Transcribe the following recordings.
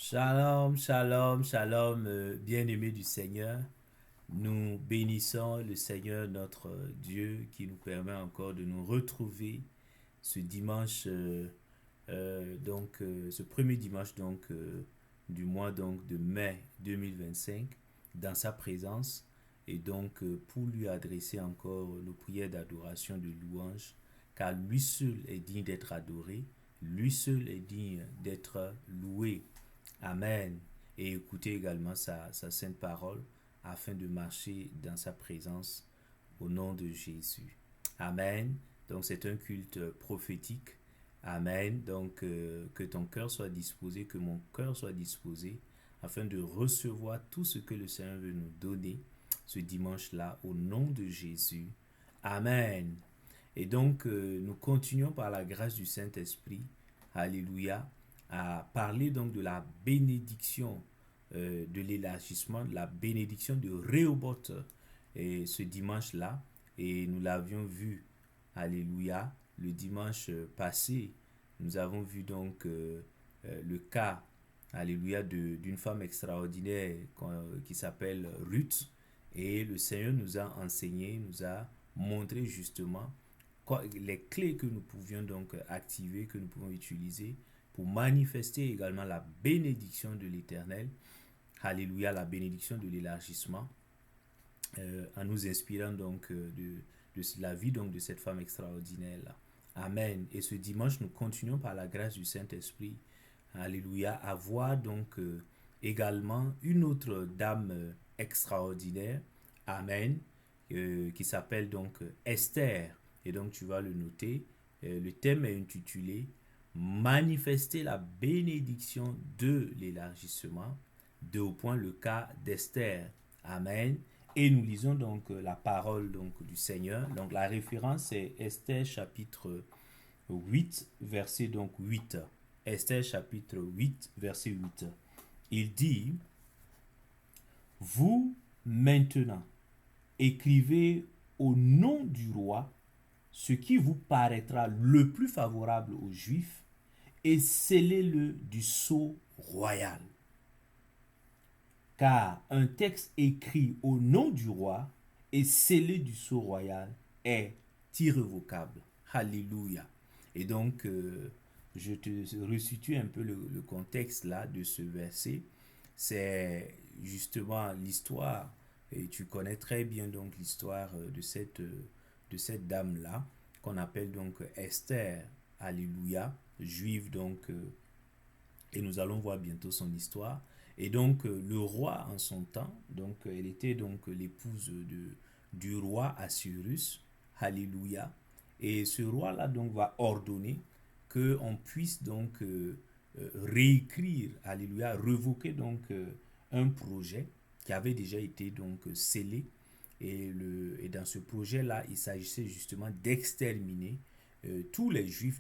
Shalom, shalom, shalom, bien-aimés du Seigneur. Nous bénissons le Seigneur notre Dieu qui nous permet encore de nous retrouver ce dimanche, ce premier dimanche du mois de mai 2025 dans sa présence et pour lui adresser encore nos prières d'adoration, de louange, car lui seul est digne d'être adoré, lui seul est digne d'être loué. Amen. Et écoutez également sa sainte parole afin de marcher dans sa présence au nom de Jésus. Amen. Donc c'est un culte prophétique. Amen. Que ton cœur soit disposé, que mon cœur soit disposé afin de recevoir tout ce que le Seigneur veut nous donner ce dimanche-là au nom de Jésus. Amen. Et nous continuons par la grâce du Saint-Esprit. Alléluia, à parler donc de la bénédiction de l'élargissement, de la bénédiction de Rehoboth et ce dimanche-là. Et nous l'avions vu, alléluia, le dimanche passé. Nous avons vu le cas, alléluia, d'une femme extraordinaire qui s'appelle Ruth. Et le Seigneur nous a enseigné, nous a montré justement les clés que nous pouvions donc activer, que nous pouvons utiliser pour manifester également la bénédiction de l'Éternel. Alléluia, la bénédiction de l'élargissement, en nous inspirant de la vie de cette femme extraordinaire-là. Amen. Et ce dimanche, nous continuons par la grâce du Saint-Esprit, alléluia, à voir également une autre dame extraordinaire, amen, qui s'appelle Esther. Et donc tu vas le noter. Le thème est intitulé Manifester la bénédiction de l'élargissement. Deux points, le cas d'Esther. Amen. Et nous lisons la parole du Seigneur. Donc la référence est Esther chapitre 8, verset 8. Esther chapitre 8, verset 8. Il dit, vous maintenant écrivez au nom du roi ce qui vous paraîtra le plus favorable aux Juifs et scellez-le du sceau royal. Car un texte écrit au nom du roi et scellé du sceau royal est irrévocable. Alléluia. Et je te resitue un peu le contexte là de ce verset. C'est justement l'histoire, et tu connais très bien l'histoire de cette dame-là, qu'on appelle Esther, alléluia, juive et nous allons voir bientôt son histoire. Et le roi en son temps, elle était l'épouse du roi Assyrus, alléluia. Et ce roi-là va ordonner qu'on puisse réécrire, alléluia, revoquer un projet qui avait déjà été scellé. Et dans ce projet-là, il s'agissait justement d'exterminer tous les juifs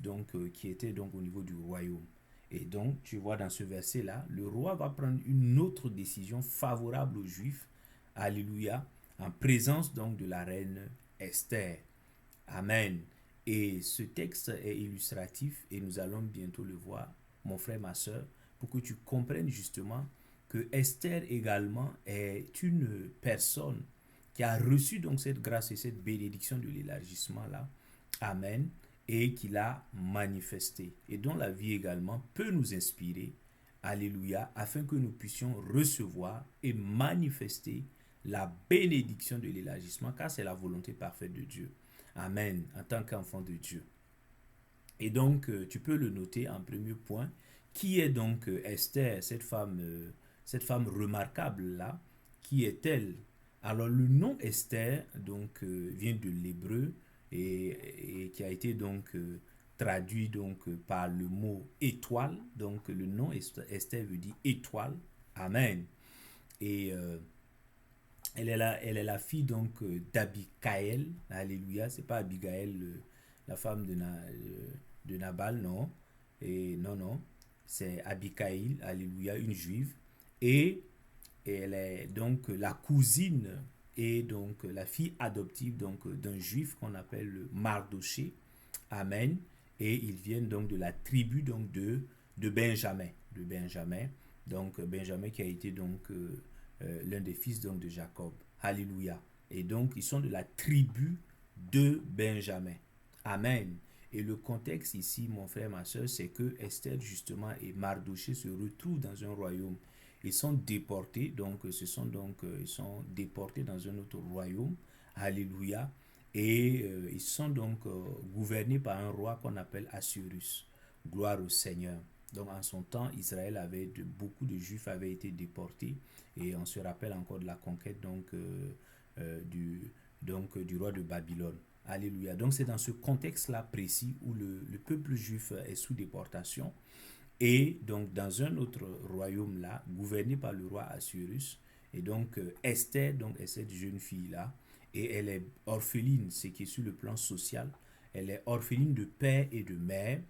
qui étaient au niveau du royaume. Et donc, tu vois dans ce verset-là, le roi va prendre une autre décision favorable aux juifs, alléluia, en présence de la reine Esther. Amen. Et ce texte est illustratif et nous allons bientôt le voir, mon frère, ma soeur, pour que tu comprennes justement que Esther également est une personne qui a reçu cette grâce et cette bénédiction de l'élargissement là. Amen. Et qui l'a manifesté. Et dont la vie également peut nous inspirer. Alléluia. Afin que nous puissions recevoir et manifester la bénédiction de l'élargissement, car c'est la volonté parfaite de Dieu. Amen. En tant qu'enfant de Dieu. Et tu peux le noter en premier point. Qui est Esther, cette femme remarquable là? Qui est-elle? Alors le nom Esther vient de l'hébreu et qui a été traduit par le mot étoile. Donc le nom Esther veut dire étoile. Amen. Et elle est la fille d'Abigaël. Alléluia. C'est pas Abigaël, la femme de Nabal, non. Et non. C'est Abigail, alléluia, une juive. Et elle est la cousine et la fille adoptive d'un juif qu'on appelle Mardoché. Amen. Et ils viennent de la tribu de Benjamin. Donc Benjamin qui a été donc l'un des fils donc de Jacob. Alléluia. Et donc ils sont de la tribu de Benjamin. Amen. Et le contexte ici, mon frère, ma soeur, c'est que Esther justement et Mardoché se retrouvent dans un royaume. Ils sont déportés, donc ils sont déportés dans un autre royaume. Alléluia. Et ils sont donc gouvernés par un roi qu'on appelle Assuérus. Gloire au Seigneur. Donc en son temps, Israël beaucoup de Juifs avaient été déportés et on se rappelle encore de la conquête du roi de Babylone. Alléluia. Donc c'est dans ce contexte-là précis où le peuple juif est sous déportation et donc dans un autre royaume là, gouverné par le roi Assuérus. Et donc Esther donc, est cette jeune fille-là et elle est orpheline, ce qui est sur le plan social. Elle est orpheline de père et de mère.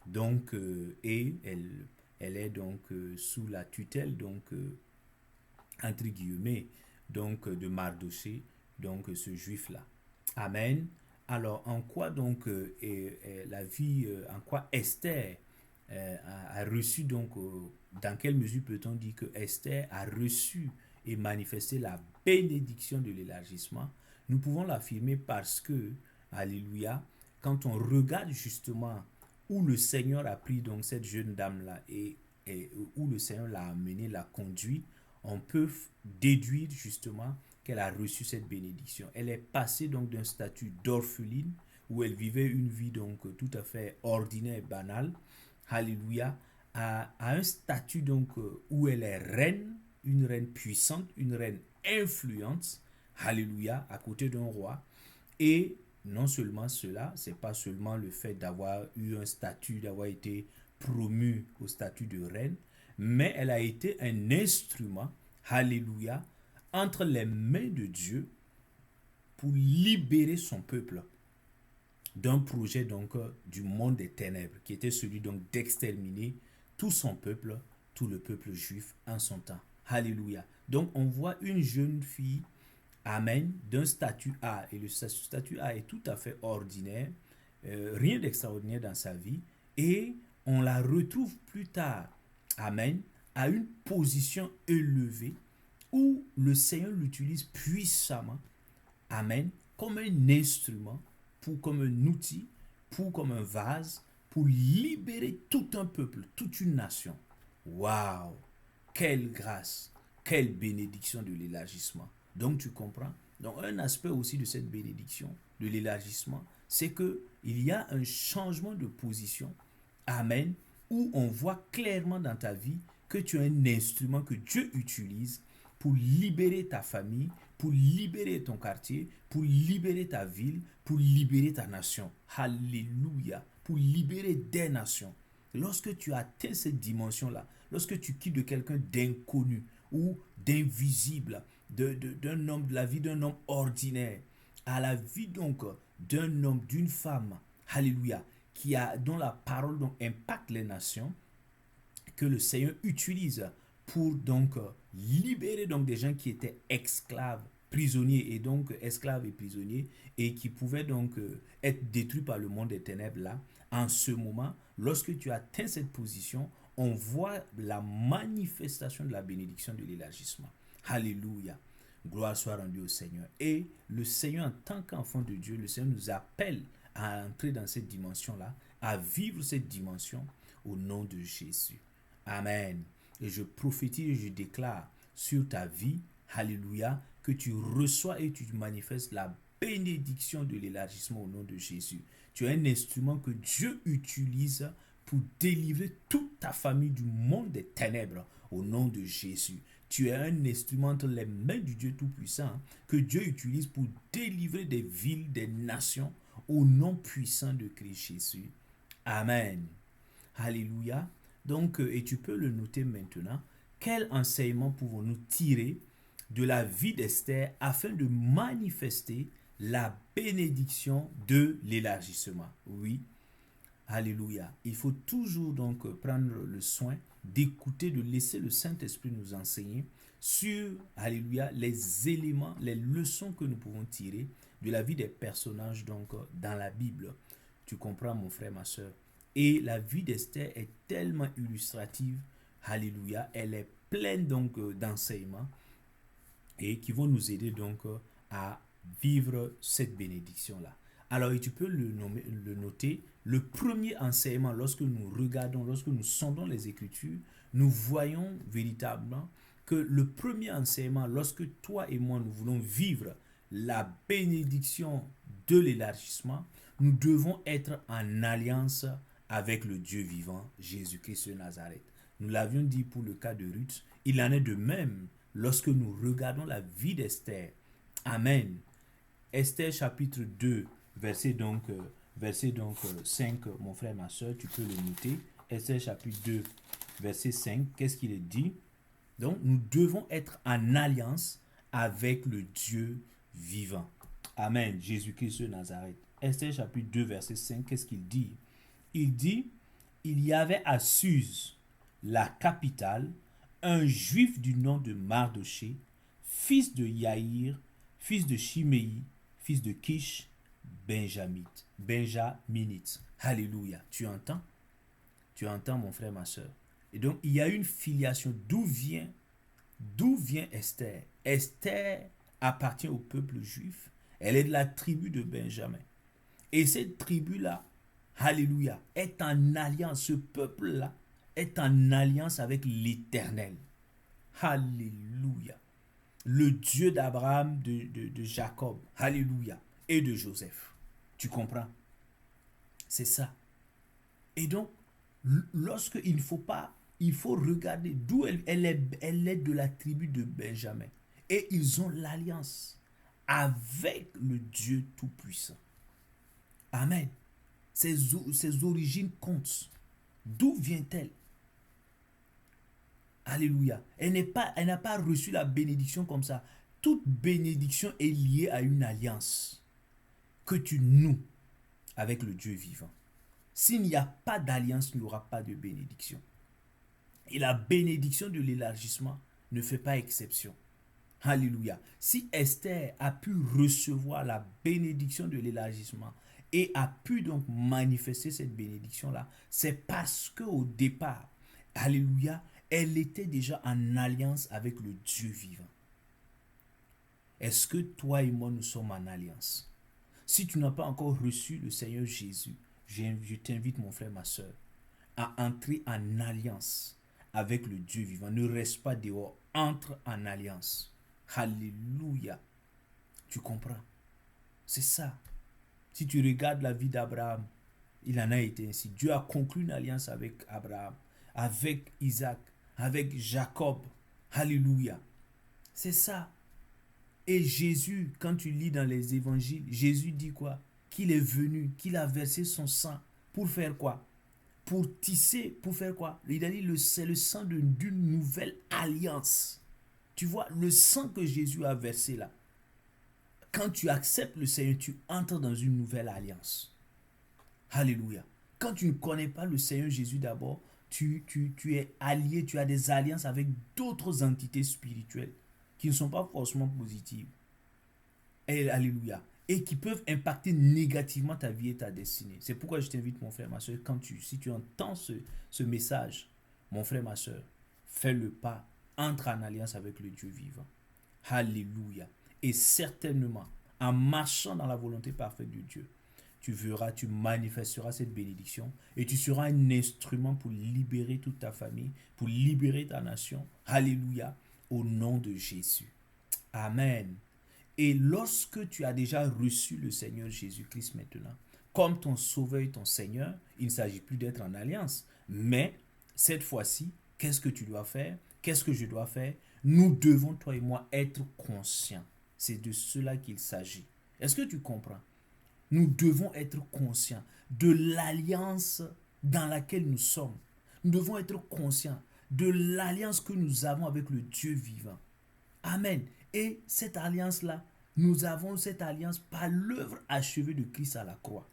Donc, elle est donc sous la tutelle, donc, entre guillemets, donc, de Mardoché, donc, ce juif-là. Amen. Alors, en quoi donc la vie, en quoi Esther a reçu donc, dans quelle mesure peut-on dire que Esther a reçu et manifesté la bénédiction de l'élargissement? Nous pouvons l'affirmer parce que, alléluia, quand on regarde justement où le Seigneur a pris donc cette jeune dame-là et où le Seigneur l'a amenée, l'a conduite, on peut déduire justement qu'elle a reçu cette bénédiction. Elle est passée donc d'un statut d'orpheline où elle vivait une vie donc tout à fait ordinaire et banale, alléluia, à un statut donc où elle est reine, une reine puissante, une reine influente, alléluia, à côté d'un roi. Et non seulement cela, c'est pas seulement le fait d'avoir eu un statut, d'avoir été promue au statut de reine, mais elle a été un instrument, alléluia, entre les mains de Dieu pour libérer son peuple d'un projet donc du monde des ténèbres, qui était celui donc d'exterminer tout son peuple, tout le peuple juif en son temps. Alléluia. Donc on voit une jeune fille, amen, d'un statut A, et le statut A est tout à fait ordinaire, rien d'extraordinaire dans sa vie, et on la retrouve plus tard, amen, à une position élevée où le Seigneur l'utilise puissamment, amen, comme un instrument, comme un outil, comme un vase, pour libérer tout un peuple, toute une nation. Waouh! Quelle grâce, quelle bénédiction de l'élargissement. Donc tu comprends? Donc un aspect aussi de cette bénédiction, de l'élargissement, c'est que il y a un changement de position, amen, où on voit clairement dans ta vie que tu es un instrument que Dieu utilise pour libérer ta famille, pour libérer ton quartier, pour libérer ta ville, pour libérer ta nation. Alléluia. Pour libérer des nations. Lorsque tu atteins cette dimension-là, lorsque tu quittes de quelqu'un d'inconnu ou d'invisible, d'un homme, de la vie d'un homme ordinaire, à la vie donc d'un homme, d'une femme, alléluia, dont la parole donc impacte les nations, que le Seigneur utilise pour donc libérer donc des gens qui étaient esclaves, prisonniers et donc esclaves et prisonniers et qui pouvaient donc être détruits par le monde des ténèbres là. En ce moment, lorsque tu atteins cette position, on voit la manifestation de la bénédiction de l'élargissement. Alléluia. Gloire soit rendue au Seigneur. Et le Seigneur, en tant qu'enfant de Dieu, le Seigneur nous appelle à entrer dans cette dimension-là, à vivre cette dimension au nom de Jésus. Amen. Et je prophétise et je déclare sur ta vie, alléluia, que tu reçois et tu manifestes la bénédiction de l'élargissement au nom de Jésus. Tu es un instrument que Dieu utilise pour délivrer toute ta famille du monde des ténèbres au nom de Jésus. Tu es un instrument entre les mains du Dieu Tout-Puissant que Dieu utilise pour délivrer des villes, des nations au nom puissant de Christ Jésus. Amen. Alléluia. Donc, et tu peux le noter maintenant, quel enseignement pouvons-nous tirer de la vie d'Esther afin de manifester la bénédiction de l'élargissement? Oui, alléluia. Il faut toujours donc prendre le soin d'écouter, de laisser le Saint-Esprit nous enseigner sur, alléluia, les éléments, les leçons que nous pouvons tirer de la vie des personnages donc dans la Bible. Tu comprends, mon frère, ma soeur? Et la vie d'Esther est tellement illustrative Alléluia. Elle est pleine donc d'enseignements et qui vont nous aider donc à vivre cette bénédiction-là. Alors, et tu peux le noter, le premier enseignement, lorsque nous regardons, lorsque nous sondons les Écritures, nous voyons véritablement que le premier enseignement, lorsque toi et moi, nous voulons vivre la bénédiction de l'élargissement, nous devons être en alliance avec le Dieu vivant, Jésus-Christ de Nazareth. Nous l'avions dit pour le cas de Ruth, il en est de même lorsque nous regardons la vie d'Esther. Amen. Esther chapitre 2, verset 5, mon frère, ma soeur, tu peux le noter. Esther chapitre 2, verset 5, qu'est-ce qu'il est dit? Donc, nous devons être en alliance avec le Dieu vivant. Amen. Jésus-Christ de Nazareth. Esther chapitre 2, verset 5, qu'est-ce qu'il dit? Il dit, il y avait à Suse, la capitale, un juif du nom de Mardoché, fils de Yaïr, fils de Chiméi, fils de Kish, Benjaminite. Alléluia. Tu entends? Tu entends, mon frère, ma soeur. Et donc, il y a une filiation. D'où vient Esther? Esther appartient au peuple juif. Elle est de la tribu de Benjamin. Et cette tribu-là, alléluia, est en alliance. Ce peuple-là est en alliance avec l'Éternel. Alléluia. Le Dieu d'Abraham, de Jacob, alléluia, et de Joseph. Tu comprends? C'est ça. Et donc, lorsque il faut regarder d'où elle est de la tribu de Benjamin. Et ils ont l'alliance avec le Dieu Tout-Puissant. Amen. Ses origines comptent. D'où vient-elle? Alléluia. Elle n'a pas reçu la bénédiction comme ça. Toute bénédiction est liée à une alliance que tu noues avec le Dieu vivant. S'il n'y a pas d'alliance, il n'y aura pas de bénédiction. Et la bénédiction de l'élargissement ne fait pas exception. Alléluia. Si Esther a pu recevoir la bénédiction de l'élargissement et a pu donc manifester cette bénédiction-là, c'est parce qu'au départ, alléluia, elle était déjà en alliance avec le Dieu vivant. Est-ce que toi et moi, nous sommes en alliance? Si tu n'as pas encore reçu le Seigneur Jésus, je t'invite, mon frère, ma soeur, à entrer en alliance avec le Dieu vivant. Ne reste pas dehors, entre en alliance. Alléluia. Tu comprends? C'est ça. Si tu regardes la vie d'Abraham, il en a été ainsi. Dieu a conclu une alliance avec Abraham, avec Isaac, avec Jacob. Alléluia. C'est ça. Et Jésus, quand tu lis dans les évangiles, Jésus dit quoi? Qu'il est venu, qu'il a versé son sang. Pour faire quoi? Pour tisser, pour faire quoi? Il a dit, c'est le sang d'une nouvelle alliance. Tu vois, le sang que Jésus a versé là, quand tu acceptes le Seigneur, tu entres dans une nouvelle alliance. Alléluia. Quand tu ne connais pas le Seigneur Jésus d'abord, tu es allié, tu as des alliances avec d'autres entités spirituelles qui ne sont pas forcément positives. Et, alléluia. Et qui peuvent impacter négativement ta vie et ta destinée. C'est pourquoi je t'invite, mon frère, ma soeur, si tu entends ce message, mon frère, ma soeur, fais le pas, entre en alliance avec le Dieu vivant. Alléluia. Et certainement, en marchant dans la volonté parfaite de Dieu, tu verras, tu manifesteras cette bénédiction et tu seras un instrument pour libérer toute ta famille, pour libérer ta nation. Alléluia. Au nom de Jésus. Amen. Et lorsque tu as déjà reçu le Seigneur Jésus-Christ maintenant, comme ton sauveur et ton Seigneur, il ne s'agit plus d'être en alliance. Mais cette fois-ci, qu'est-ce que tu dois faire? Qu'est-ce que je dois faire? Nous devons, toi et moi, être conscients. C'est de cela qu'il s'agit. Est-ce que tu comprends? Nous devons être conscients de l'alliance dans laquelle nous sommes. Nous devons être conscients de l'alliance que nous avons avec le Dieu vivant. Amen. Et cette alliance-là, nous avons cette alliance par l'œuvre achevée de Christ à la croix.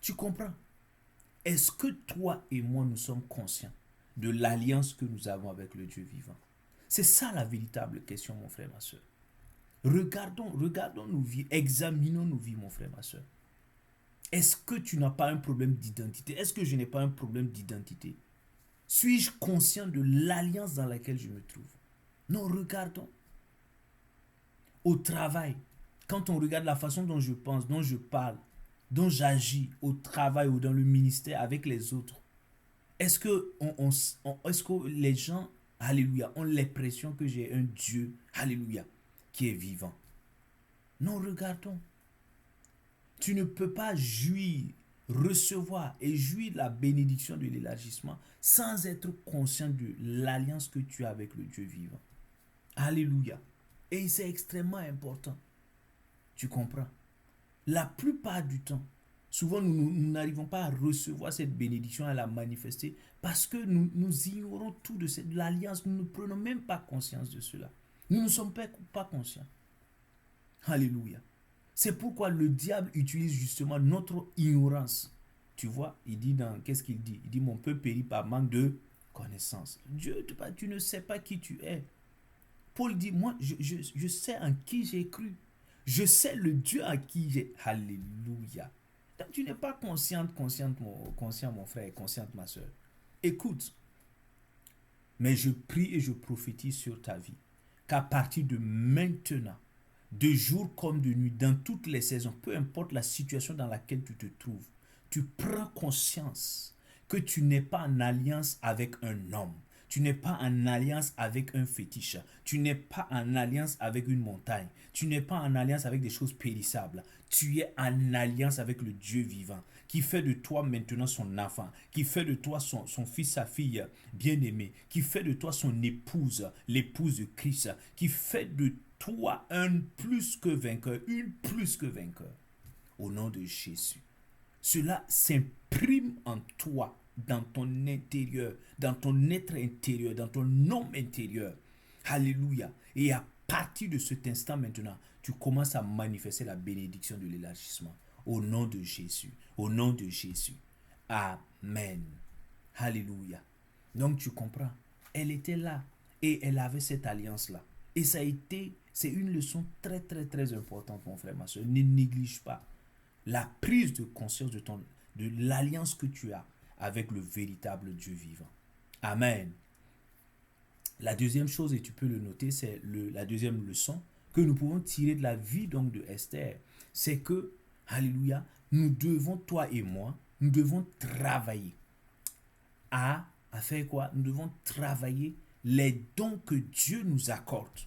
Tu comprends? Est-ce que toi et moi, nous sommes conscients de l'alliance que nous avons avec le Dieu vivant? C'est ça la véritable question, mon frère, ma soeur. Regardons nos vies, examinons nos vies, mon frère, ma soeur. Est-ce que tu n'as pas un problème d'identité? Est-ce que je n'ai pas un problème d'identité? Suis-je conscient de l'alliance dans laquelle je me trouve? Non, regardons. Au travail, quand on regarde la façon dont je pense, dont je parle, dont j'agis au travail ou dans le ministère avec les autres, est-ce que, est-ce que les gens, alléluia, ont l'impression que j'ai un Dieu, alléluia, qui est vivant? Non, regardons. Tu ne peux pas jouir, recevoir et jouir de la bénédiction de l'élargissement sans être conscient de l'alliance que tu as avec le Dieu vivant. Alléluia. Et c'est extrêmement important. Tu comprends? La plupart du temps, souvent nous n'arrivons pas à recevoir cette bénédiction, à la manifester, parce que nous ignorons tout de l'alliance. Nous ne prenons même pas conscience de cela. Nous ne sommes pas conscients. Alléluia. C'est pourquoi le diable utilise justement notre ignorance. Tu vois, il dit qu'est-ce qu'il dit? Il dit, mon peuple périt par manque de connaissance. Dieu, tu ne sais pas qui tu es. Paul dit, moi, je sais en qui j'ai cru. Je sais le Dieu en qui j'ai. Alléluia. Donc, tu n'es pas conscient, mon frère, consciente, ma soeur. Écoute, mais je prie et je prophétise sur ta vie qu'à partir de maintenant, de jour comme de nuit, dans toutes les saisons, peu importe la situation dans laquelle tu te trouves, tu prends conscience que tu n'es pas en alliance avec un homme. Tu n'es pas en alliance avec un fétiche. Tu n'es pas en alliance avec une montagne. Tu n'es pas en alliance avec des choses périssables. Tu es en alliance avec le Dieu vivant qui fait de toi maintenant son enfant, qui fait de toi son fils, sa fille bien-aimée, qui fait de toi son épouse, l'épouse de Christ, qui fait de toi un plus que vainqueur, une plus que vainqueur. Au nom de Jésus. Cela s'imprime en toi, dans ton intérieur, dans ton être intérieur, dans ton homme intérieur. Alléluia. Et à partir de cet instant maintenant, tu commences à manifester la bénédiction de l'élargissement. Au nom de Jésus. Au nom de Jésus. Amen. Alléluia. Donc tu comprends. Elle était là et elle avait cette alliance-là. Et c'est une leçon très très très importante, mon frère, ma soeur. Ne néglige pas la prise de conscience de l'alliance que tu as avec le véritable Dieu vivant. Amen. La deuxième chose, et tu peux le noter, c'est la deuxième leçon que nous pouvons tirer de la vie donc de Esther, c'est que, alléluia, nous devons, toi et moi, nous devons travailler à faire quoi? Nous devons travailler les dons que Dieu nous accorde.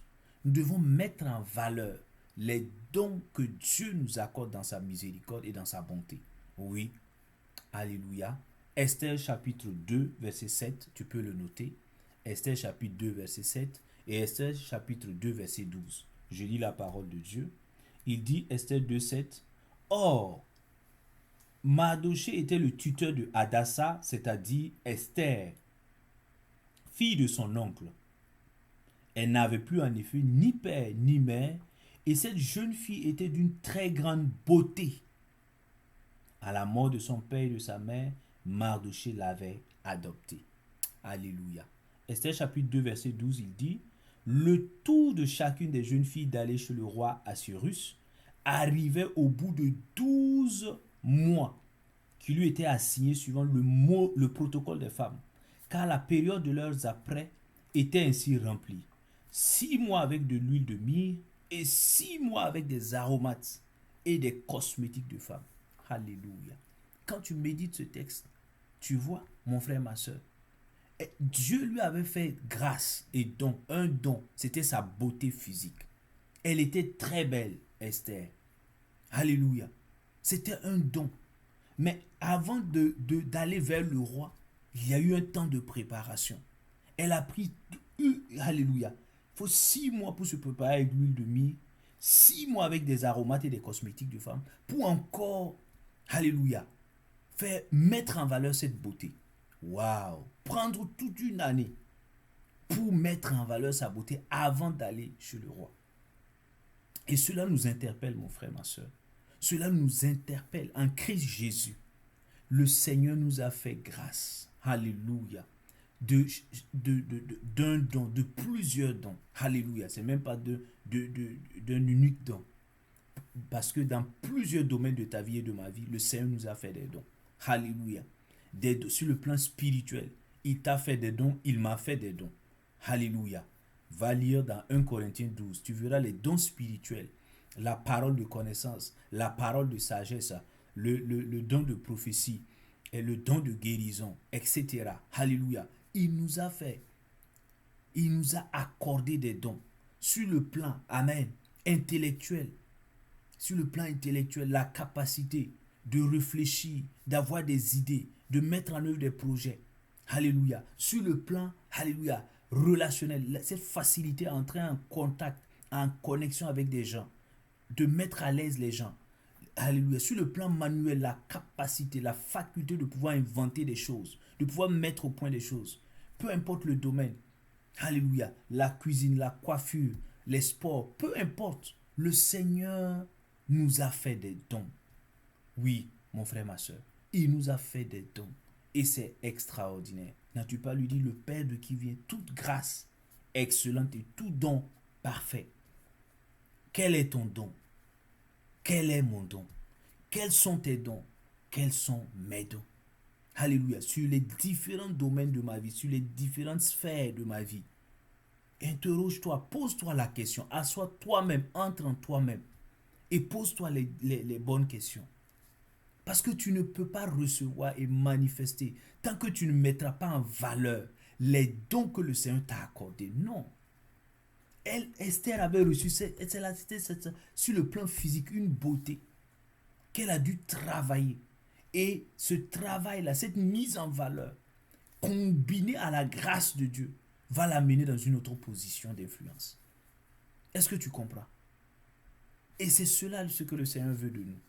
Nous devons mettre en valeur les dons que Dieu nous accorde dans sa miséricorde et dans sa bonté. Oui, alléluia. Esther chapitre 2, verset 7, tu peux le noter. Esther chapitre 2, verset 7 et Esther chapitre 2, verset 12. Je lis la parole de Dieu. Il dit, Esther 2, 7, or, Mardochée était le tuteur de Hadassa, c'est-à-dire Esther, fille de son oncle. Elle n'avait plus en effet ni père ni mère, et cette jeune fille était d'une très grande beauté. À la mort de son père et de sa mère, Mardochée l'avait adoptée. Alléluia. Esther chapitre 2, verset 12, il dit, le tour de chacune des jeunes filles d'aller chez le roi Assuérus arrivait au bout de 12 mois qui lui étaient assignés suivant le protocole des femmes, car la période de leurs apprêts était ainsi remplie. 6 mois avec de l'huile de myrrhe et 6 mois avec des aromates et des cosmétiques de femmes. Alléluia. Quand tu médites ce texte, tu vois, mon frère, ma soeur, Dieu lui avait fait grâce et don, un don, c'était sa beauté physique. Elle était très belle, Esther. Alléluia. C'était un don. Mais avant d'aller vers le roi, il y a eu un temps de préparation. Elle a pris, alléluia, il faut 6 mois pour se préparer avec l'huile de myrrhe, 6 mois avec des aromates et des cosmétiques de femme, pour encore, alléluia, mettre en valeur cette beauté. Waouh! Prendre toute une année pour mettre en valeur sa beauté avant d'aller chez le roi. Et cela nous interpelle, mon frère, ma soeur. Cela nous interpelle. En Christ Jésus, le Seigneur nous a fait grâce. Alléluia. D'un don, de plusieurs dons. Alléluia. C'est même pas d'un unique don. Parce que dans plusieurs domaines de ta vie et de ma vie, le Seigneur nous a fait des dons. Alléluia. Sur le plan spirituel Il t'a fait des dons, il m'a fait des dons. Alléluia. Va lire dans 1 Corinthiens 12. Tu verras les dons spirituels, la parole de connaissance, la parole de sagesse, le don de prophétie et le don de guérison, etc. Alléluia. Il nous a fait, il nous a accordé des dons sur le plan, amen, intellectuel. Sur le plan intellectuel, la capacité de réfléchir, d'avoir des idées, de mettre en œuvre des projets. Alléluia. Sur le plan, alléluia, relationnel, cette facilité à entrer en contact, en connexion avec des gens, de mettre à l'aise les gens. Alléluia. Sur le plan manuel, la capacité, la faculté de pouvoir inventer des choses, de pouvoir mettre au point des choses. Peu importe le domaine. Alléluia. La cuisine, la coiffure, les sports, peu importe. Le Seigneur nous a fait des dons. Oui, mon frère, ma soeur, il nous a fait des dons. Et c'est extraordinaire. N'as-tu pas lui dit le Père de qui vient toute grâce excellente et tout don parfait? Quel est ton don? Quel est mon don? Quels sont tes dons? Quels sont mes dons? Alléluia. Sur les différents domaines de ma vie, sur les différentes sphères de ma vie, interroge-toi, pose-toi la question, assois toi-même, entre en toi-même et pose-toi les bonnes questions. Parce que tu ne peux pas recevoir et manifester tant que tu ne mettras pas en valeur les dons que le Seigneur t'a accordés. Non. Esther avait reçu sur le plan physique une beauté qu'elle a dû travailler. Et ce travail-là, cette mise en valeur, combinée à la grâce de Dieu, va l'amener dans une autre position d'influence. Est-ce que tu comprends? Et c'est cela ce que le Seigneur veut de nous.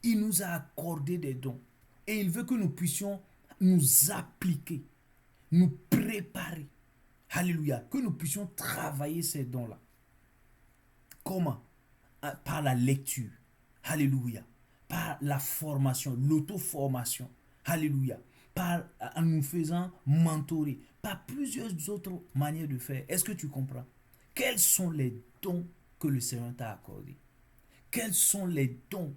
Il nous a accordé des dons. Et il veut que nous puissions nous appliquer, nous préparer. Alléluia. Que nous puissions travailler ces dons-là. Comment? Par la lecture. Alléluia. Par la formation, l'auto-formation. Alléluia. En nous faisant mentorer. Par plusieurs autres manières de faire. Est-ce que tu comprends? Quels sont les dons que le Seigneur t'a accordés? Quels sont les dons?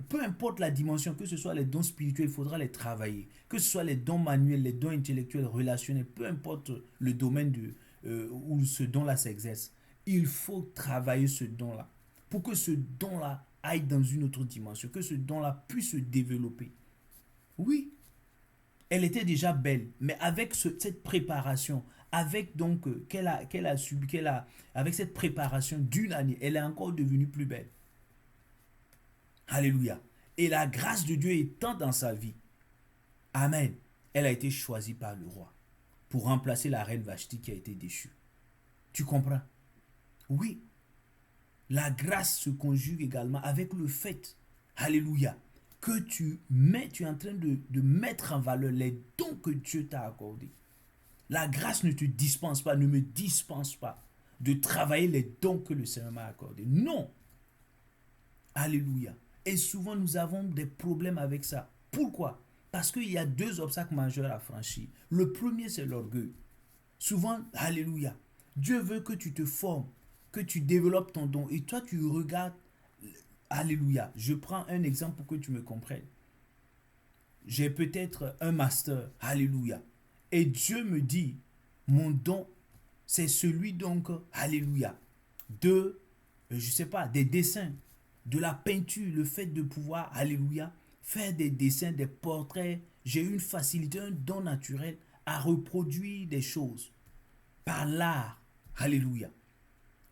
Peu importe la dimension, que ce soit les dons spirituels, il faudra les travailler. Que ce soit les dons manuels, les dons intellectuels, relationnels, peu importe le domaine où ce don-là s'exerce, il faut travailler ce don-là pour que ce don-là aille dans une autre dimension, que ce don-là puisse se développer. Oui, elle était déjà belle, mais avec cette préparation, avec donc avec cette préparation d'une année, elle est encore devenue plus belle. Alléluia. Et la grâce de Dieu étant dans sa vie, amen, elle a été choisie par le roi pour remplacer la reine Vashti qui a été déchue. Tu comprends? Oui. La grâce se conjugue également avec le fait, alléluia, que tu es en train de mettre en valeur les dons que Dieu t'a accordés. La grâce ne te dispense pas, ne me dispense pas de travailler les dons que le Seigneur m'a accordés. Non. Alléluia. Et souvent, nous avons des problèmes avec ça. Pourquoi? Parce qu'il y a deux obstacles majeurs à franchir. Le premier, c'est l'orgueil. Souvent, alléluia, Dieu veut que tu te formes, que tu développes ton don. Et toi, tu regardes, alléluia. Je prends un exemple pour que tu me comprennes. J'ai peut-être un master, alléluia. Et Dieu me dit, mon don, c'est celui donc, alléluia, je sais pas, des dessins, de la peinture, le fait de pouvoir, alléluia, faire des dessins, des portraits. J'ai une facilité, un don naturel à reproduire des choses par l'art. Alléluia.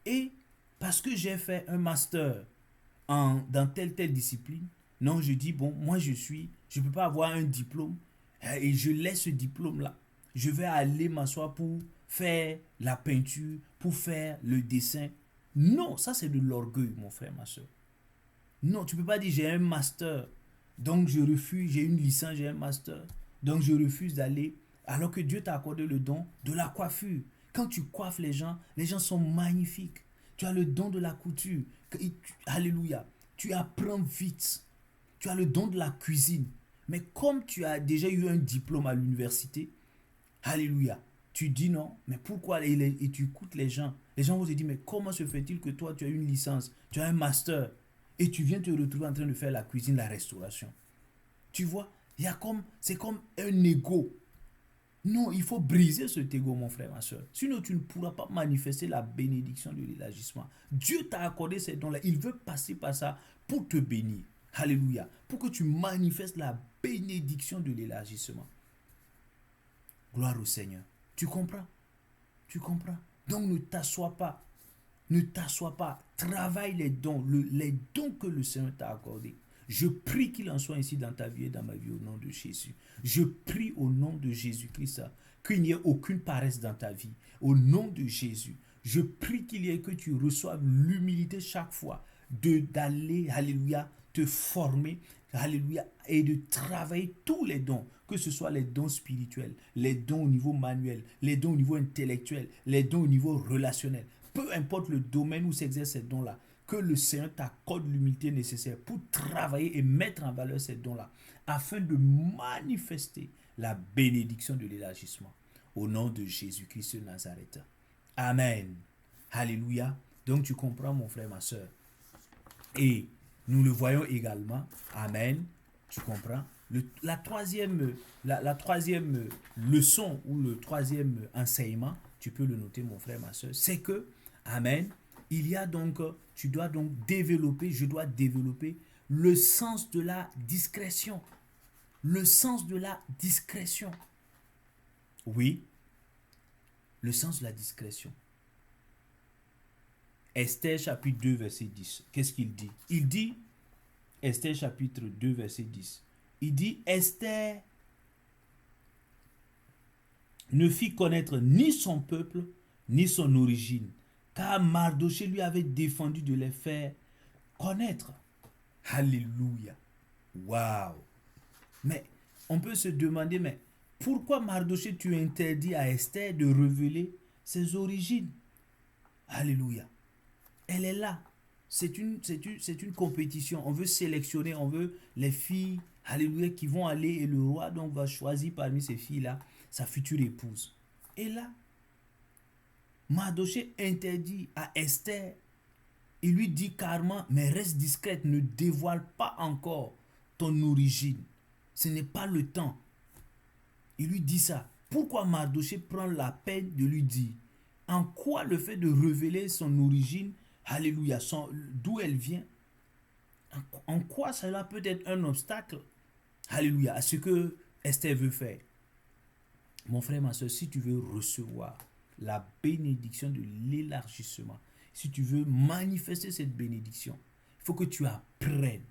Et parce que j'ai fait un master dans telle discipline, non, je dis, bon, moi je ne peux pas avoir un diplôme et je laisse ce diplôme-là. Je vais aller m'asseoir pour faire la peinture, pour faire le dessin. Non, ça c'est de l'orgueil, mon frère, ma soeur. Non, tu ne peux pas dire j'ai un master, donc je refuse, j'ai une licence, j'ai un master, donc je refuse d'aller, alors que Dieu t'a accordé le don de la coiffure. Quand tu coiffes les gens sont magnifiques. Tu as le don de la couture. Alléluia. Tu apprends vite. Tu as le don de la cuisine. Mais comme tu as déjà eu un diplôme à l'université, alléluia, tu dis non, mais pourquoi? Et tu écoutes les gens. Les gens vont te dire, mais comment se fait-il que toi, tu as une licence, tu as un master, et tu viens te retrouver en train de faire la cuisine, la restauration? Tu vois, c'est comme un ego. Non, il faut briser ce ego, mon frère, ma soeur. Sinon, tu ne pourras pas manifester la bénédiction de l'élargissement. Dieu t'a accordé ces dons-là. Il veut passer par ça pour te bénir. Alléluia. Pour que tu manifestes la bénédiction de l'élargissement. Gloire au Seigneur. Tu comprends? Tu comprends? Donc ne t'assois pas. Ne t'assois pas. Travaille les dons. Les dons que le Seigneur t'a accordés. Je prie qu'il en soit ainsi dans ta vie et dans ma vie au nom de Jésus. Je prie au nom de Jésus-Christ qu'il n'y ait aucune paresse dans ta vie. Au nom de Jésus. Je prie qu'il y ait que tu reçoives l'humilité chaque fois d'aller, alléluia, te former, alléluia, et de travailler tous les dons, que ce soit les dons spirituels, les dons au niveau manuel, les dons au niveau intellectuel, les dons au niveau relationnel. Peu importe le domaine où s'exercent ces dons-là, que le Seigneur t'accorde l'humilité nécessaire pour travailler et mettre en valeur ces dons-là, afin de manifester la bénédiction de l'élargissement. Au nom de Jésus-Christ de Nazareth. Amen. Alléluia. Donc tu comprends, mon frère, ma soeur. Et nous le voyons également. Amen. Tu comprends? La troisième leçon ou le troisième enseignement, tu peux le noter, mon frère, ma soeur, c'est que, amen, il y a donc, tu dois donc développer, je dois développer le sens de la discrétion. Le sens de la discrétion. Oui, le sens de la discrétion. Esther chapitre 2 verset 10. Qu'est-ce qu'il dit? Il dit, Esther chapitre 2 verset 10. Il dit, Esther ne fit connaître ni son peuple, ni son origine, car Mardochée lui avait défendu de les faire connaître. Alléluia. Waouh. Mais on peut se demander, mais pourquoi Mardochée tu interdis à Esther de révéler ses origines? Alléluia. Elle est là. C'est une compétition. On veut sélectionner, on veut les filles, alléluia, qui vont aller et le roi donc va choisir parmi ces filles-là sa future épouse. Et là, Mardochée interdit à Esther, il lui dit carrément, mais reste discrète, ne dévoile pas encore ton origine. Ce n'est pas le temps. Il lui dit ça. Pourquoi Mardochée prend la peine de lui dire? En quoi le fait de révéler son origine, alléluia, d'où elle vient, en quoi cela peut être un obstacle, alléluia, à ce que Esther veut faire? Mon frère, ma soeur, si tu veux recevoir la bénédiction de l'élargissement, si tu veux manifester cette bénédiction, il faut que tu apprennes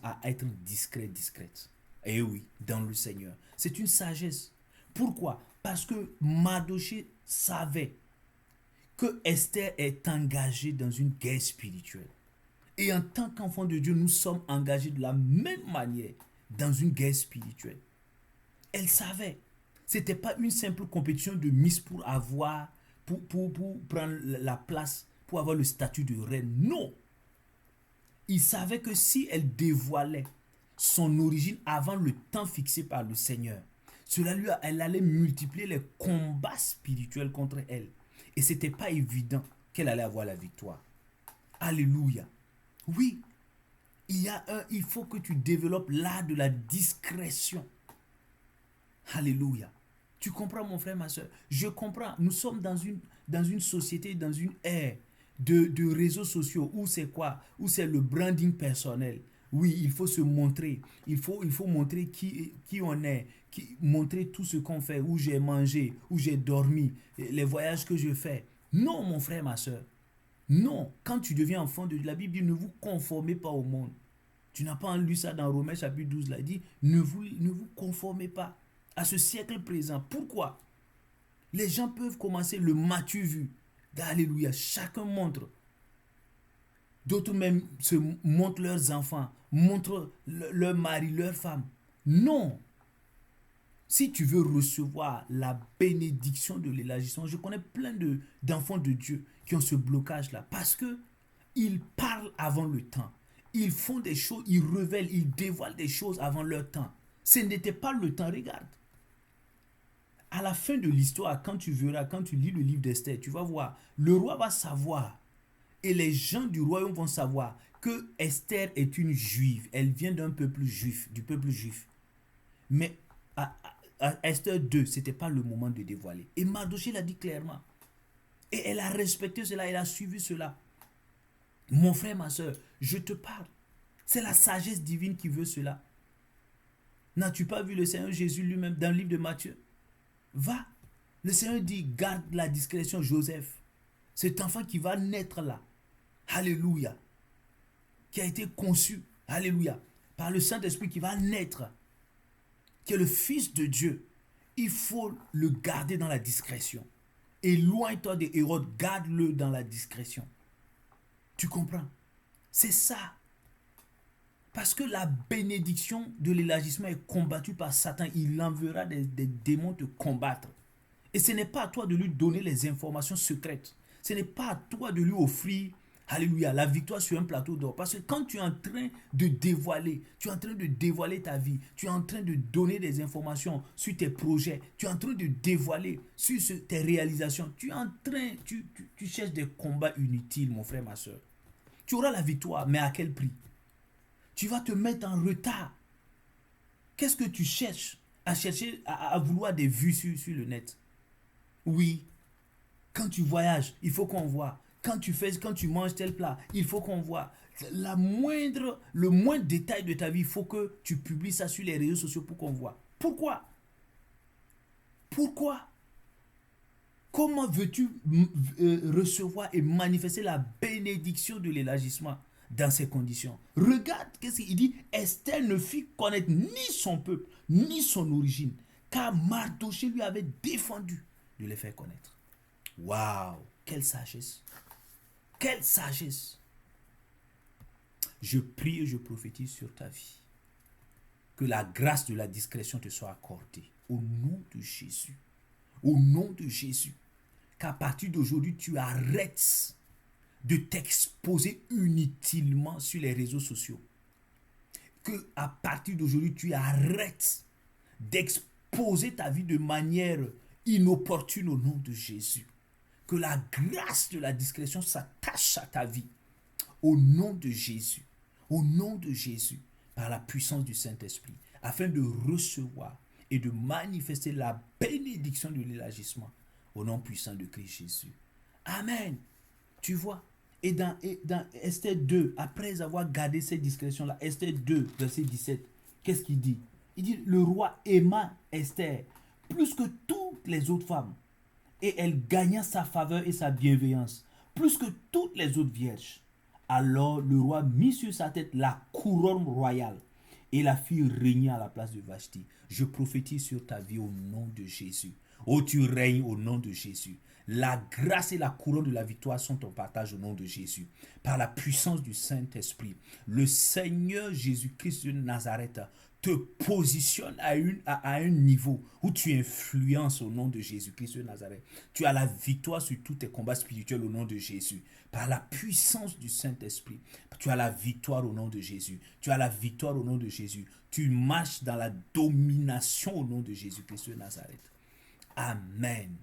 à être discrète. Et oui, dans le Seigneur. C'est une sagesse. Pourquoi? Parce que Mardochée savait que Esther est engagée dans une guerre spirituelle. Et en tant qu'enfant de Dieu, nous sommes engagés de la même manière dans une guerre spirituelle. Elle savait. Ce n'était pas une simple compétition de Miss pour prendre la place, pour avoir le statut de reine. Non. Il savait que si elle dévoilait son origine avant le temps fixé par le Seigneur, elle allait multiplier les combats spirituels contre elle. Et ce n'était pas évident qu'elle allait avoir la victoire. Alléluia. Oui, il faut que tu développes l'art de la discrétion. Alléluia. Tu comprends, mon frère, ma soeur? Je comprends. Nous sommes dans une société, dans une ère de réseaux sociaux où c'est quoi? Où c'est le branding personnel. Oui, il faut se montrer. Il faut montrer qui on est. Montrer tout ce qu'on fait, où j'ai mangé, où j'ai dormi, les voyages que je fais. Non, mon frère, ma soeur. Non. Quand tu deviens enfant de la Bible, dit ne vous conformez pas au monde. Tu n'as pas lu ça dans Romains chapitre 12, là, dit ne vous conformez pas à ce siècle présent. Pourquoi? Les gens peuvent commencer le m'as-tu vu? Alléluia. Chacun montre. D'autres même se montrent leurs enfants, montrent leur mari, leur femme. Non. Si tu veux recevoir la bénédiction de l'élargissement, je connais plein d'enfants de Dieu qui ont ce blocage-là parce que ils parlent avant le temps. Ils font des choses, ils révèlent, ils dévoilent des choses avant leur temps. Ce n'était pas le temps, regarde. À la fin de l'histoire, quand tu lis le livre d'Esther, tu vas voir, le roi va savoir et les gens du royaume vont savoir que Esther est une juive. Elle vient d'un peuple juif, du peuple juif. Mais à Esther 2, ce n'était pas le moment de dévoiler. Et Mardochée l'a dit clairement. Et elle a respecté cela, elle a suivi cela. Mon frère, ma soeur, je te parle. C'est la sagesse divine qui veut cela. N'as-tu pas vu le Seigneur Jésus lui-même dans le livre de Matthieu? Va. Le Seigneur dit, garde la discrétion, Joseph. Cet enfant qui va naître là. Alléluia. Qui a été conçu. Alléluia. Par le Saint-Esprit qui va naître. Qui est le Fils de Dieu. Il faut le garder dans la discrétion. Éloigne-toi de Hérode. Garde-le dans la discrétion. Tu comprends? C'est ça. Parce que la bénédiction de l'élargissement est combattue par Satan. Il enverra des démons te combattre. Et ce n'est pas à toi de lui donner les informations secrètes. Ce n'est pas à toi de lui offrir, alléluia, la victoire sur un plateau d'or. Parce que quand tu es en train de dévoiler, tu es en train de dévoiler ta vie, tu es en train de donner des informations sur tes projets, tu es en train de dévoiler sur tes réalisations, tu es en train, tu cherches des combats inutiles, mon frère, ma soeur. Tu auras la victoire, mais à quel prix? Tu vas te mettre en retard. Qu'est-ce que tu cherches? À vouloir des vues sur le net. Oui, quand tu voyages, il faut qu'on voit. Quand tu manges tel plat, il faut qu'on voit. Le moindre détail de ta vie, il faut que tu publies ça sur les réseaux sociaux pour qu'on voit. Pourquoi? Pourquoi? Comment veux-tu recevoir et manifester la bénédiction de l'élargissement dans ces conditions? Regarde, qu'est-ce qu'il dit? Esther ne fit connaître ni son peuple, ni son origine, car Mardochée lui avait défendu de les faire connaître. Waouh! Quelle sagesse! Quelle sagesse! Je prie et je prophétise sur ta vie. Que la grâce de la discrétion te soit accordée. Au nom de Jésus. Au nom de Jésus. Qu'à partir d'aujourd'hui, tu arrêtes de t'exposer inutilement sur les réseaux sociaux. Que à partir d'aujourd'hui, tu arrêtes d'exposer ta vie de manière inopportune au nom de Jésus. Que la grâce de la discrétion s'attache à ta vie. Au nom de Jésus. Au nom de Jésus. Par la puissance du Saint-Esprit. Afin de recevoir et de manifester la bénédiction de l'élargissement. Au nom puissant de Christ Jésus. Amen. Tu vois. Et dans Esther 2, après avoir gardé cette discrétion-là, Esther 2, verset 17, qu'est-ce qu'il dit? Il dit, le roi aima Esther plus que toutes les autres femmes. Et elle gagna sa faveur et sa bienveillance, plus que toutes les autres vierges. Alors le roi mit sur sa tête la couronne royale et la fit régner à la place de Vashti. Je prophétise sur ta vie au nom de Jésus. Oh, tu règnes au nom de Jésus. La grâce et la couronne de la victoire sont ton partage au nom de Jésus. Par la puissance du Saint-Esprit, le Seigneur Jésus-Christ de Nazareth te positionne à un niveau où tu influences au nom de Jésus-Christ de Nazareth. Tu as la victoire sur tous tes combats spirituels au nom de Jésus. Par la puissance du Saint-Esprit, tu as la victoire au nom de Jésus. Tu as la victoire au nom de Jésus. Tu marches dans la domination au nom de Jésus-Christ de Nazareth. Amen.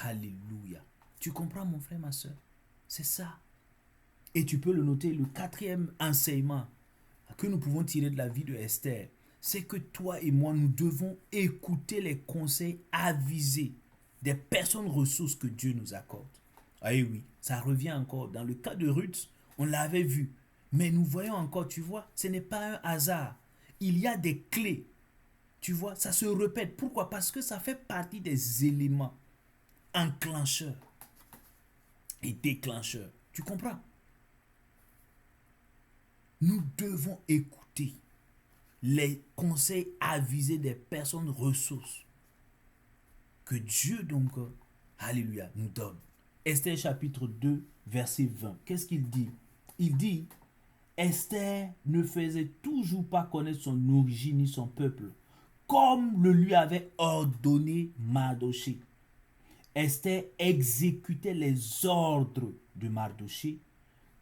Alléluia. Tu comprends, mon frère, ma soeur? C'est ça. Et tu peux le noter, le quatrième enseignement que nous pouvons tirer de la vie de Esther, c'est que toi et moi, nous devons écouter les conseils avisés des personnes ressources que Dieu nous accorde. Ah oui, ça revient encore. Dans le cas de Ruth, on l'avait vu. Mais nous voyons encore, tu vois, ce n'est pas un hasard. Il y a des clés. Tu vois, ça se répète. Pourquoi? Parce que ça fait partie des éléments enclencheurs et déclencheurs. Tu comprends? Nous devons écouter les conseils avisés des personnes ressources que Dieu, donc, alléluia, nous donne. Esther chapitre 2, verset 20. Qu'est-ce qu'il dit? Il dit, Esther ne faisait toujours pas connaître son origine ni son peuple, comme le lui avait ordonné Mardochée. Esther exécutait les ordres de Mardochée,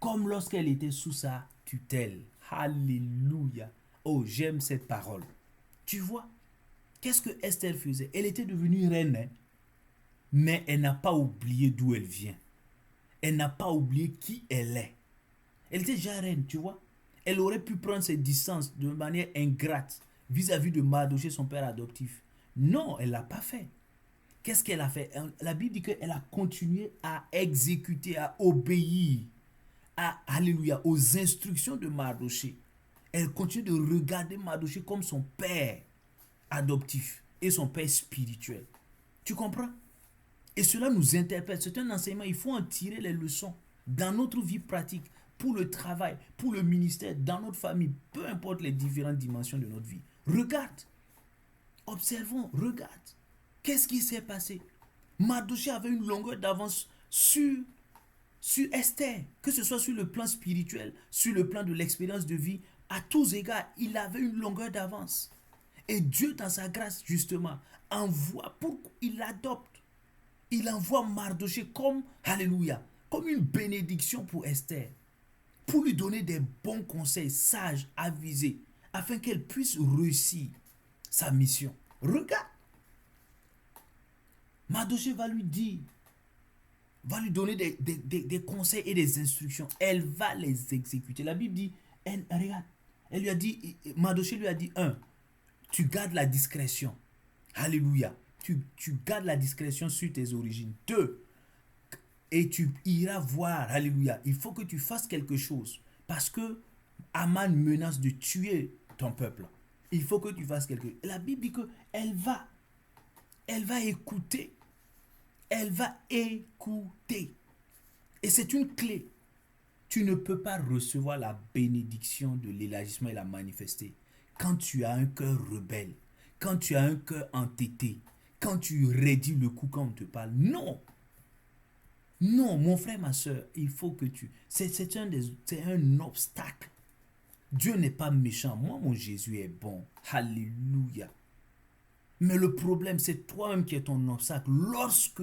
comme lorsqu'elle était sous sa tutelle. Alléluia. Oh, j'aime cette parole. Tu vois, qu'est-ce que Esther faisait? Elle était devenue reine, hein? Mais elle n'a pas oublié d'où elle vient. Elle n'a pas oublié qui elle est. Elle était déjà reine, tu vois. Elle aurait pu prendre ses distances de manière ingrate vis-à-vis de Mardochée, son père adoptif. Non, elle ne l'a pas fait. Qu'est-ce qu'elle a fait? La Bible dit qu'elle a continué à exécuter, à obéir, alléluia, aux instructions de Mardoché. Elle continue de regarder Mardoché comme son père adoptif et son père spirituel. Tu comprends? Et cela nous interpelle. C'est un enseignement, il faut en tirer les leçons dans notre vie pratique, pour le travail, pour le ministère, dans notre famille, peu importe les différentes dimensions de notre vie. Regarde, observons, regarde. Qu'est-ce qui s'est passé? Mardoché avait une longueur d'avance sur Esther, que ce soit sur le plan spirituel, sur le plan de l'expérience de vie, à tous égards, il avait une longueur d'avance. Et Dieu, dans sa grâce, justement, il adopte, il envoie Mardoché comme, alléluia, comme une bénédiction pour Esther, pour lui donner des bons conseils sages, avisés, afin qu'elle puisse réussir sa mission. Regarde, Mardoché va lui dire, va lui donner des conseils et des instructions. Elle va les exécuter. La Bible dit, regarde, elle lui a dit, Mardoché lui a dit, tu gardes la discrétion. Alléluia. Tu gardes la discrétion sur tes origines. 2, et tu iras voir, alléluia, il faut que tu fasses quelque chose. Parce que Aman menace de tuer ton peuple. Il faut que tu fasses quelque chose. La Bible dit qu'elle elle va écouter. Elle va écouter. Et c'est une clé. Tu ne peux pas recevoir la bénédiction de l'élargissement et la manifester quand tu as un cœur rebelle, quand tu as un cœur entêté, quand tu raidis le cou quand on te parle. Non. Non, mon frère, ma soeur, il faut que tu... C'est un obstacle. Dieu n'est pas méchant. Moi, mon Jésus est bon. Alléluia. Mais le problème, c'est toi-même qui es ton obstacle. Lorsque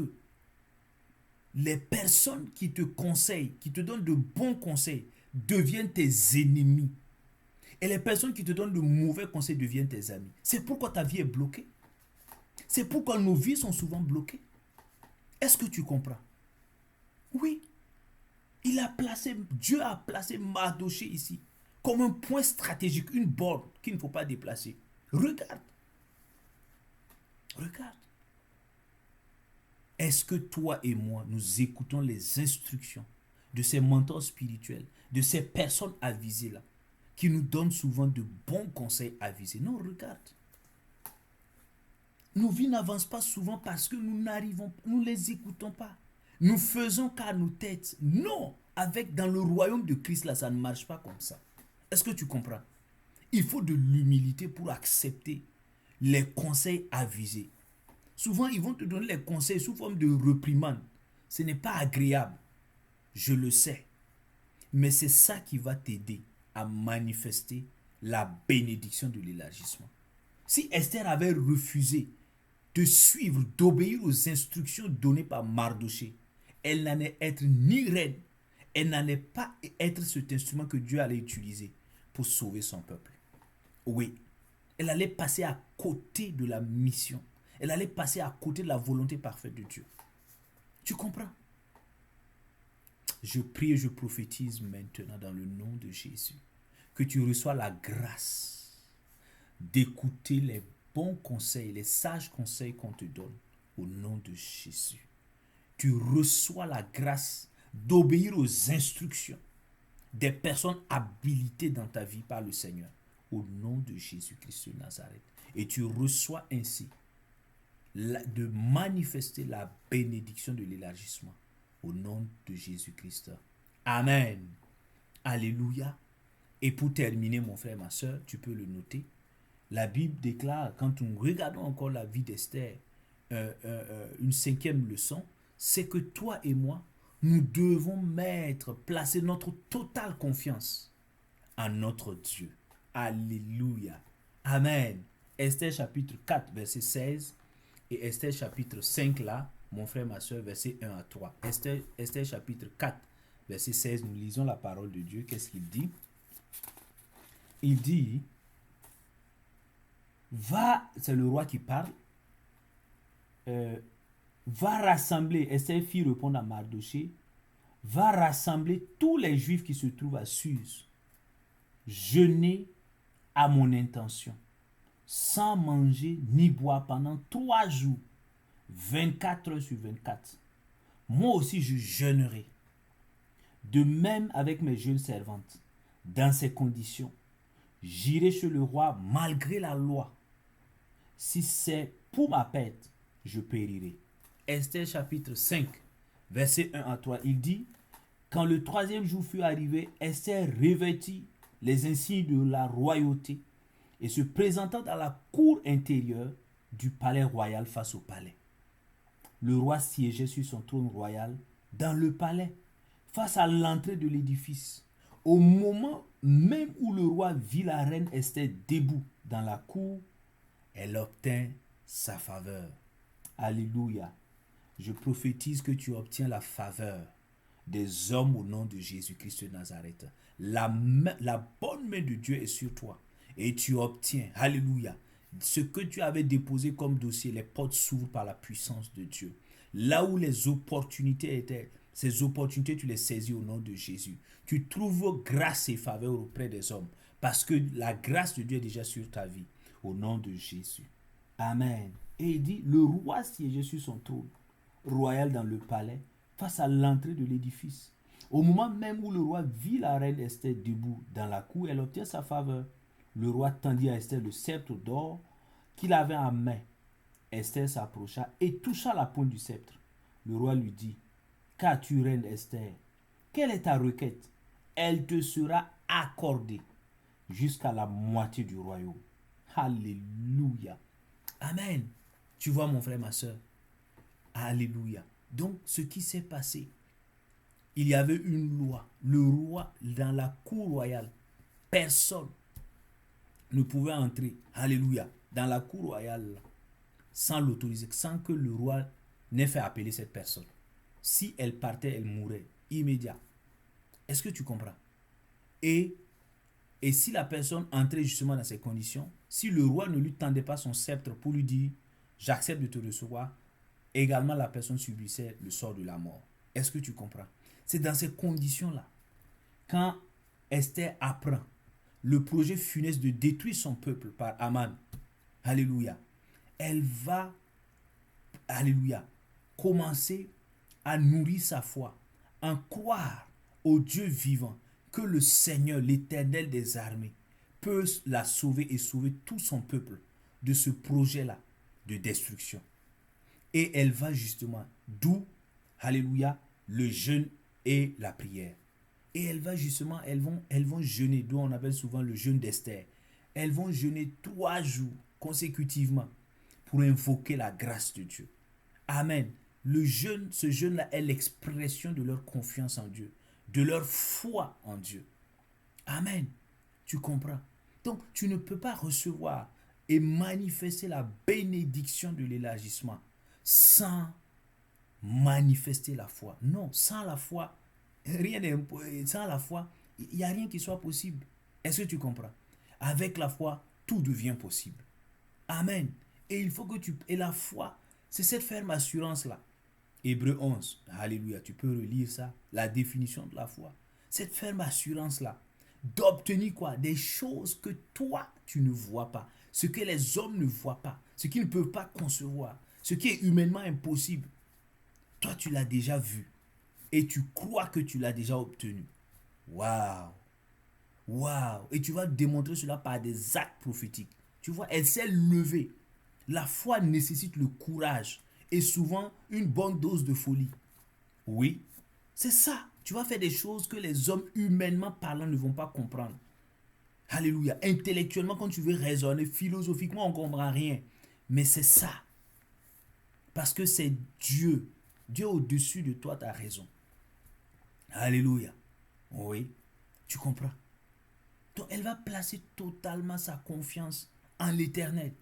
les personnes qui te conseillent, qui te donnent de bons conseils, deviennent tes ennemis, et les personnes qui te donnent de mauvais conseils deviennent tes amis. C'est pourquoi ta vie est bloquée. C'est pourquoi nos vies sont souvent bloquées. Est-ce que tu comprends? Oui. Dieu a placé Mardoché ici comme un point stratégique, une borne qu'il ne faut pas déplacer. Regarde. Regarde. Est-ce que toi et moi, nous écoutons les instructions de ces mentors spirituels, de ces personnes avisées-là, qui nous donnent souvent de bons conseils avisés? Non, regarde. Nos vies n'avancent pas souvent parce que nous ne les écoutons pas. Nous faisons qu'à nos têtes. Non, dans le royaume de Christ, là, ça ne marche pas comme ça. Est-ce que tu comprends? Il faut de l'humilité pour accepter les conseils avisés. Souvent, ils vont te donner les conseils sous forme de reprimande. Ce n'est pas agréable. Je le sais. Mais c'est ça qui va t'aider à manifester la bénédiction de l'élargissement. Si Esther avait refusé de suivre, d'obéir aux instructions données par Mardoché, elle n'allait être ni reine, elle n'allait pas être cet instrument que Dieu allait utiliser pour sauver son peuple. Oui, elle allait passer à côté de la mission. Elle allait passer à côté de la volonté parfaite de Dieu. Tu comprends? Je prie et je prophétise maintenant dans le nom de Jésus que tu reçois la grâce d'écouter les bons conseils, les sages conseils qu'on te donne au nom de Jésus. Tu reçois la grâce d'obéir aux instructions des personnes habilitées dans ta vie par le Seigneur au nom de Jésus-Christ de Nazareth. Et tu reçois ainsi de manifester la bénédiction de l'élargissement au nom de Jésus-Christ. Amen. Alléluia. Et pour terminer, mon frère, ma soeur, tu peux le noter. La Bible déclare, quand nous regardons encore la vie d'Esther, une 5e leçon, c'est que toi et moi, nous devons placer notre totale confiance en notre Dieu. Alléluia. Amen. Esther chapitre 4, verset 16 et Esther chapitre 5 là, mon frère, ma soeur, verset 1 à 3. Esther chapitre 4, verset 16, nous lisons la parole de Dieu. Qu'est-ce qu'il dit? Il dit, c'est le roi qui parle, va rassembler, Esther fit répondre à Mardoché, va rassembler tous les Juifs qui se trouvent à Suse. Jeûner à mon intention. sans manger ni boire pendant 3 jours, 24 heures sur 24. Moi aussi je jeûnerai. De même avec mes jeunes servantes. Dans ces conditions, j'irai chez le roi malgré la loi. Si c'est pour ma perte, je périrai. Esther chapitre 5, verset 1 à 3, il dit, quand le 3e jour fut arrivé, Esther revêtit les insignes de la royauté et se présentant dans la cour intérieure du palais royal face au palais. Le roi siégeait sur son trône royal dans le palais, face à l'entrée de l'édifice. Au moment même où le roi vit la reine Esther debout dans la cour, elle obtint sa faveur. Alléluia. Je prophétise que tu obtiens la faveur des hommes au nom de Jésus-Christ de Nazareth. La bonne main de Dieu est sur toi. Et tu obtiens, alléluia, ce que tu avais déposé comme dossier, les portes s'ouvrent par la puissance de Dieu. Là où les opportunités étaient, ces opportunités, tu les saisis au nom de Jésus. Tu trouves grâce et faveur auprès des hommes parce que la grâce de Dieu est déjà sur ta vie. Au nom de Jésus. Amen. Et il dit, le roi siégeait sur son trône royal dans le palais, face à l'entrée de l'édifice. Au moment même où le roi vit la reine Esther debout dans la cour, elle obtient sa faveur. Le roi tendit à Esther le sceptre d'or qu'il avait en main. Esther s'approcha et toucha la pointe du sceptre. Le roi lui dit, qu'as-tu, reine Esther? Quelle est ta requête? Elle te sera accordée jusqu'à la moitié du royaume. Alléluia. Amen. Tu vois mon frère, ma soeur. Alléluia. Donc, ce qui s'est passé, il y avait une loi. Le roi, dans la cour royale, personne ne pouvait entrer, alléluia, dans la cour royale sans l'autoriser, sans que le roi n'ait fait appeler cette personne. Si elle partait, elle mourait immédiat. Est-ce que tu comprends? Et si la personne entrait justement dans ces conditions, si le roi ne lui tendait pas son sceptre pour lui dire « j'accepte de te recevoir », également la personne subissait le sort de la mort. Est-ce que tu comprends? C'est dans ces conditions-là, quand Esther apprend le projet funeste de détruire son peuple par Aman, alléluia, elle va, alléluia, commencer à nourrir sa foi, en croire au Dieu vivant, que le Seigneur, l'Éternel des armées, peut la sauver et sauver tout son peuple de ce projet-là de destruction. Et elle va justement, d'où, alléluia, le jeûne et la prière. Et elle va justement, elles vont jeûner, d'où on appelle souvent le jeûne d'Esther. Elles vont jeûner 3 jours consécutivement pour invoquer la grâce de Dieu. Amen. Le jeûne, ce jeûne-là est l'expression de leur confiance en Dieu, de leur foi en Dieu. Amen. Tu comprends? Donc, tu ne peux pas recevoir et manifester la bénédiction de l'élargissement sans manifester la foi. Non, sans la foi, rien n'est, sans la foi, il n'y a rien qui soit possible. Est-ce que tu comprends? Avec la foi, tout devient possible. Amen. Et il faut que tu... Et la foi, c'est cette ferme assurance-là. Hébreux 11, alléluia, tu peux relire ça, la définition de la foi. Cette ferme assurance-là, d'obtenir quoi? Des choses que toi, tu ne vois pas. Ce que les hommes ne voient pas. Ce qu'ils ne peuvent pas concevoir. Ce qui est humainement impossible. Toi, tu l'as déjà vu. Et tu crois que tu l'as déjà obtenu. Waouh! Waouh! Et tu vas démontrer cela par des actes prophétiques. Tu vois, elle s'est levée. La foi nécessite le courage et souvent une bonne dose de folie. Oui, c'est ça. Tu vas faire des choses que les hommes humainement parlant ne vont pas comprendre. Alléluia. Intellectuellement, quand tu veux raisonner, philosophiquement, on ne comprend rien. Mais c'est ça. Parce que c'est Dieu. Dieu au-dessus de toi, tu as raison. Alléluia. Oui, tu comprends. Donc, elle va placer totalement sa confiance en l'Éternel.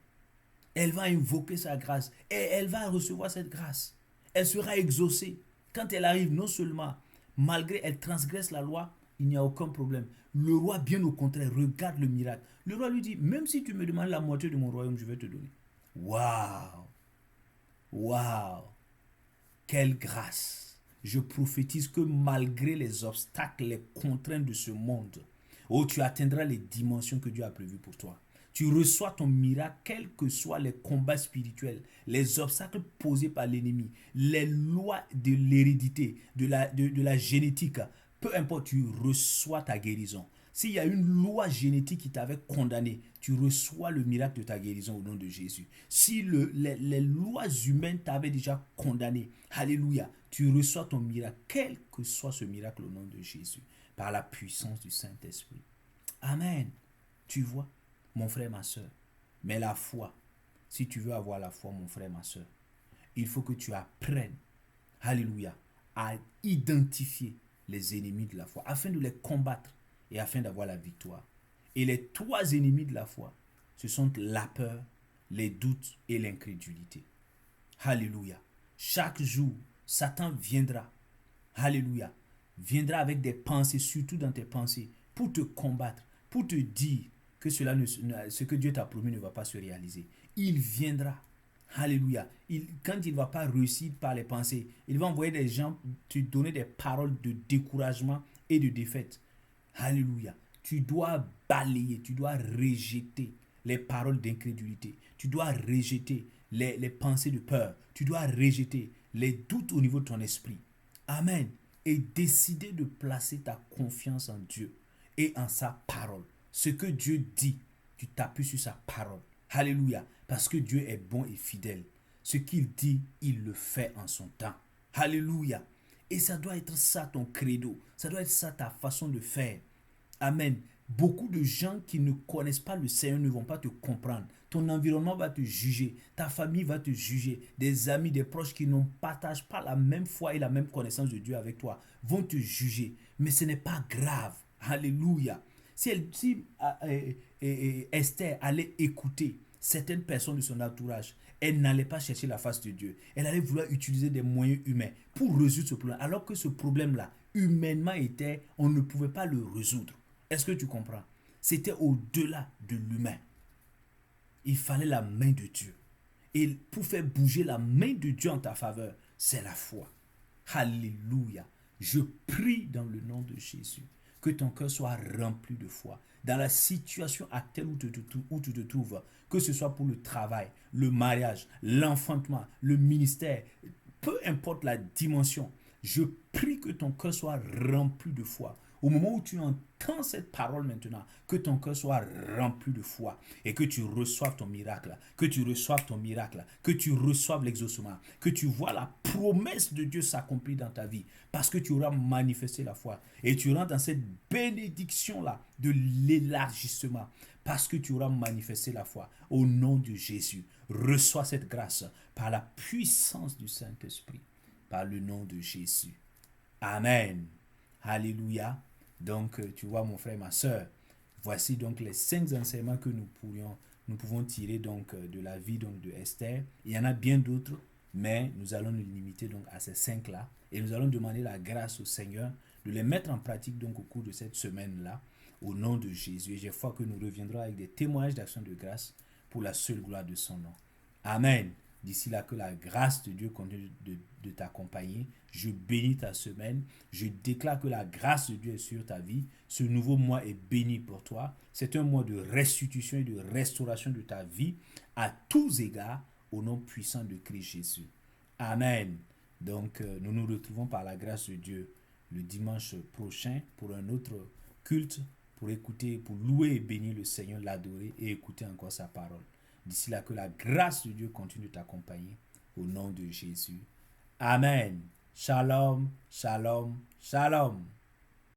Elle va invoquer sa grâce et elle va recevoir cette grâce. Elle sera exaucée. Quand elle arrive, non seulement, malgré elle transgresse la loi, il n'y a aucun problème. Le roi, bien au contraire, regarde le miracle. Le roi lui dit, même si tu me demandes la moitié de mon royaume, je vais te donner. Waouh! Waouh! Quelle grâce! Je prophétise que malgré les obstacles, les contraintes de ce monde, oh, tu atteindras les dimensions que Dieu a prévues pour toi. Tu reçois ton miracle, quels que soient les combats spirituels, les obstacles posés par l'ennemi, les lois de l'hérédité, de la génétique. Peu importe, tu reçois ta guérison. S'il y a une loi génétique qui t'avait condamné, tu reçois le miracle de ta guérison au nom de Jésus. Si les lois humaines t'avaient déjà condamné, alléluia, tu reçois ton miracle, quel que soit ce miracle au nom de Jésus, par la puissance du Saint-Esprit. Amen. Tu vois, mon frère, ma soeur, mais la foi, si tu veux avoir la foi, mon frère, ma soeur, il faut que tu apprennes, alléluia, à identifier les ennemis de la foi, afin de les combattre et afin d'avoir la victoire. Et les trois ennemis de la foi, ce sont la peur, les doutes et l'incrédulité. Alléluia. Chaque jour, Satan viendra, alléluia, viendra avec des pensées, surtout dans tes pensées, pour te combattre, pour te dire que ce que Dieu t'a promis ne va pas se réaliser. Il viendra. Alléluia. Quand il ne va pas réussir par les pensées, il va envoyer des gens te donner des paroles de découragement et de défaite. Alléluia. Tu dois balayer, tu dois rejeter les paroles d'incrédulité. Tu dois rejeter les pensées de peur. Tu dois rejeter les doutes au niveau de ton esprit. Amen. Et décider de placer ta confiance en Dieu et en sa parole. Ce que Dieu dit, tu t'appuies sur sa parole. Alléluia. Parce que Dieu est bon et fidèle. Ce qu'il dit, il le fait en son temps. Alléluia. Et ça doit être ça ton credo. Ça doit être ça ta façon de faire. Amen. Beaucoup de gens qui ne connaissent pas le Seigneur ne vont pas te comprendre. Ton environnement va te juger. Ta famille va te juger. Des amis, des proches qui ne partagent pas la même foi et la même connaissance de Dieu avec toi vont te juger. Mais ce n'est pas grave. Alléluia. Si Esther allait écouter certaines personnes de son entourage, elle n'allait pas chercher la face de Dieu. Elle allait vouloir utiliser des moyens humains pour résoudre ce problème. Alors que ce problème-là, humainement, on ne pouvait pas le résoudre. Est-ce que tu comprends? C'était au-delà de l'humain. Il fallait la main de Dieu. Et pour faire bouger la main de Dieu en ta faveur, c'est la foi. Alléluia. Je prie dans le nom de Jésus que ton cœur soit rempli de foi. Dans la situation actuelle où tu te trouves, que ce soit pour le travail, le mariage, l'enfantement, le ministère, peu importe la dimension, je prie que ton cœur soit rempli de foi. Au moment où tu entends cette parole maintenant, que ton cœur soit rempli de foi et que tu reçoives ton miracle, que tu reçoives ton miracle, que tu reçoives l'exaucement, que tu vois la promesse de Dieu s'accomplir dans ta vie parce que tu auras manifesté la foi et tu rentres dans cette bénédiction-là de l'élargissement parce que tu auras manifesté la foi. Au nom de Jésus, reçois cette grâce par la puissance du Saint-Esprit, par le nom de Jésus. Amen. Alléluia. Donc, tu vois, mon frère, ma soeur, voici donc les 5 enseignements que nous pouvons tirer donc de la vie donc, de Esther. Il y en a bien d'autres, mais nous allons nous limiter donc à ces 5-là. Et nous allons demander la grâce au Seigneur de les mettre en pratique donc au cours de cette semaine-là, au nom de Jésus. Et j'ai foi que nous reviendrons avec des témoignages d'action de grâce pour la seule gloire de son nom. Amen. D'ici là, que la grâce de Dieu continue de t'accompagner. Je bénis ta semaine. Je déclare que la grâce de Dieu est sur ta vie. Ce nouveau mois est béni pour toi. C'est un mois de restitution et de restauration de ta vie à tous égards au nom puissant de Christ Jésus. Amen. Donc, nous nous retrouvons par la grâce de Dieu le dimanche prochain pour un autre culte, pour écouter, pour louer et bénir le Seigneur, l'adorer et écouter encore sa parole. D'ici là, que la grâce de Dieu continue de t'accompagner au nom de Jésus. Amen. Shalom, shalom, shalom.